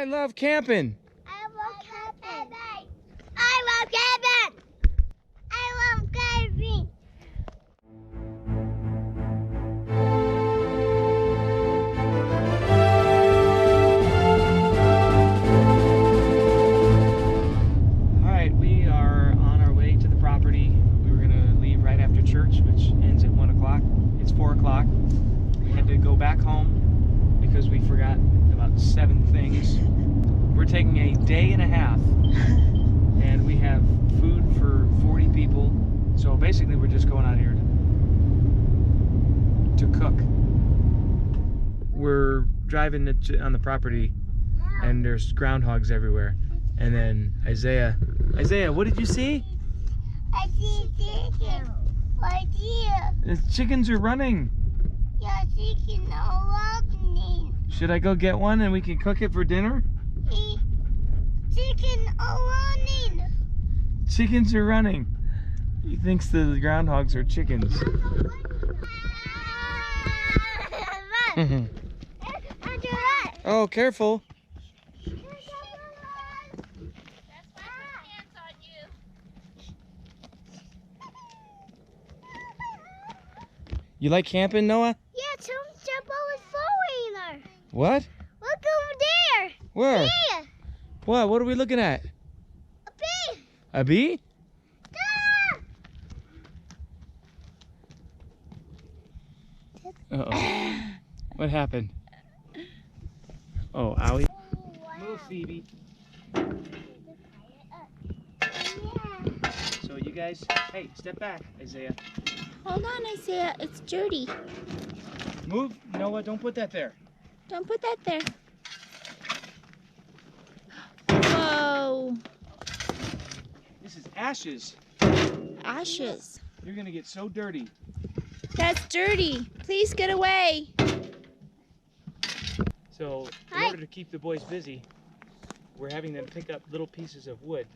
I love camping. I love camping. I love camping. I love camping. All right, we are on our way to the property. We were gonna leave right after church, which ends at 1 o'clock. It's 4 o'clock. We had to go back home because we forgot about 7 things. We're taking a day and a half, and we have food for 40 people. So basically, we're just going out here to cook. We're driving on the property, and there's groundhogs everywhere. And then Isaiah, what did you see? I see chicken. Right here. The chickens are running. Yeah, chicken are running. Should I go get one and we can cook it for dinner? Chicken are running. Chickens are running. He thinks the groundhogs are chickens. Run. Oh, careful. You like camping, Noah? Yeah, jump over four-wheeler. What? Look over there. Where? There. What? What are we looking at? A bee. A bee? Ah. Uh-oh. What happened? Oh, owie. Move, Phoebe. So you guys, hey, step back, Isaiah. Hold on, Isaiah. It's dirty. Move, Noah, don't put that there. Don't put that there. Whoa. This is ashes. Ashes. You're gonna get so dirty. That's dirty. Please get away. So, in order to keep the boys busy, we're having them pick up little pieces of wood.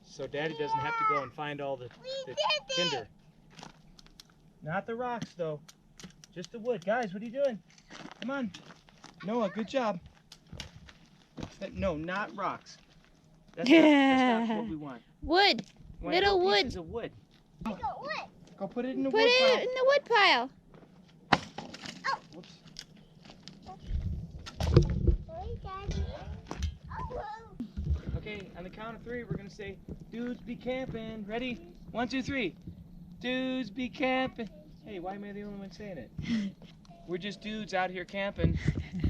So Daddy doesn't have to go and find all the tinder. Not the rocks, though. Just the wood. Guys, what are you doing? Come on. Noah, good job. No, not rocks. That's not what we want. Wood. We want Little wood. pieces of wood. I got wood. Go put it in the Put wood it pile. in the wood pile. Whoops. Sorry, Daddy. Oh. Okay, on the count of 3, we're gonna say, dudes be camping. Ready? 1, 2, 3. Dudes be camping. Hey, why am I the only one saying it? We're just dudes out here camping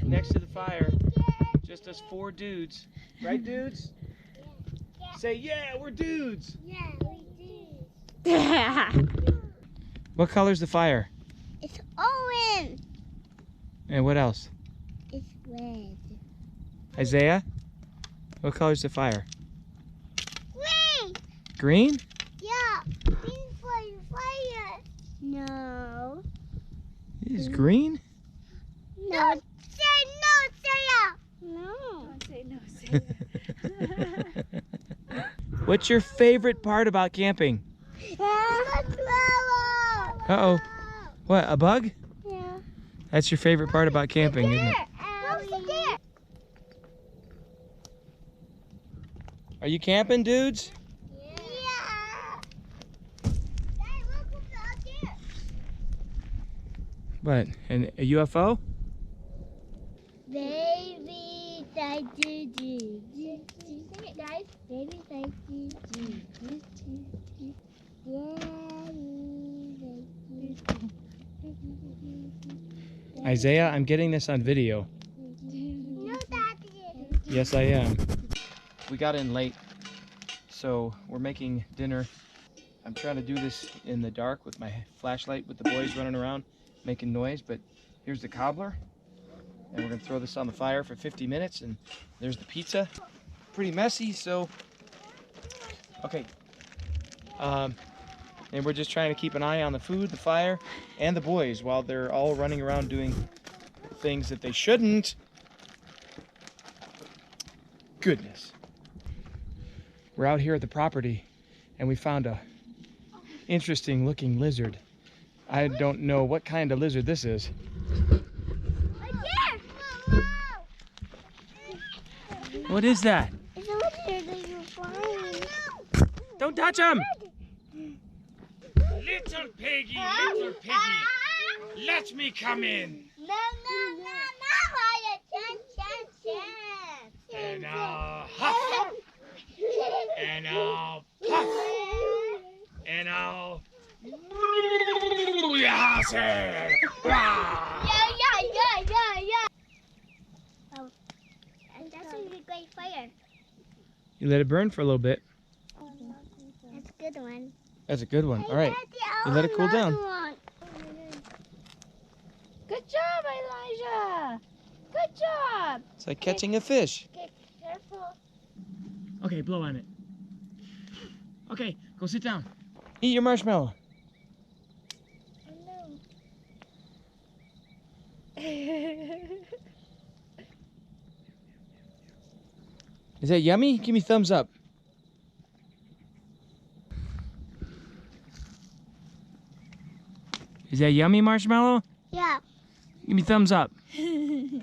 next to the fire. Just us 4 dudes. Right, dudes? Yeah. Say, yeah, we're dudes. Yeah, we do. What color's the fire? It's orange. And what else? It's red. Isaiah? What color's the fire? Green. Green? Yeah. Green for fire. No. It is green? No. Say no, Sarah. No. Don't say no, Sarah. What's your favorite part about camping? Uh-oh. What, a bug? Yeah. That's your favorite part about camping, isn't it? Are you camping, dudes? Yeah. Dad, look over there. What, a UFO? Baby, I do. Sing it, guys. Baby, I do. Isaiah, I'm getting this on video. No, Daddy. Yes, I am. We got in late, so we're making dinner. I'm trying to do this in the dark with my flashlight with the boys running around making noise, but here's the cobbler. And we're gonna throw this on the fire for 50 minutes, and there's the pizza. Pretty messy, so, okay. And we're just trying to keep an eye on the food, the fire, and the boys while they're all running around doing things that they shouldn't. Goodness. We're out here at the property, and we found a interesting looking lizard. I don't know what kind of lizard this is. Right there. What is that? It's a lizard that you're flying. Don't touch him! Little piggy, let me come in. No. And I'll huff, and I'll puff, and I'll... Yes! Yeah. Oh, and that's a great fire. You let it burn for a little bit. That's a good one. That's a good one. All right. Daddy, You let it cool down. one. Good job, Elijah. Good job. It's like catching a fish. Okay, careful. Okay, blow on it. Okay, go sit down. Eat your marshmallow. Is that yummy? Give me thumbs up. Is that yummy, marshmallow? Yeah. Give me thumbs up. Wait.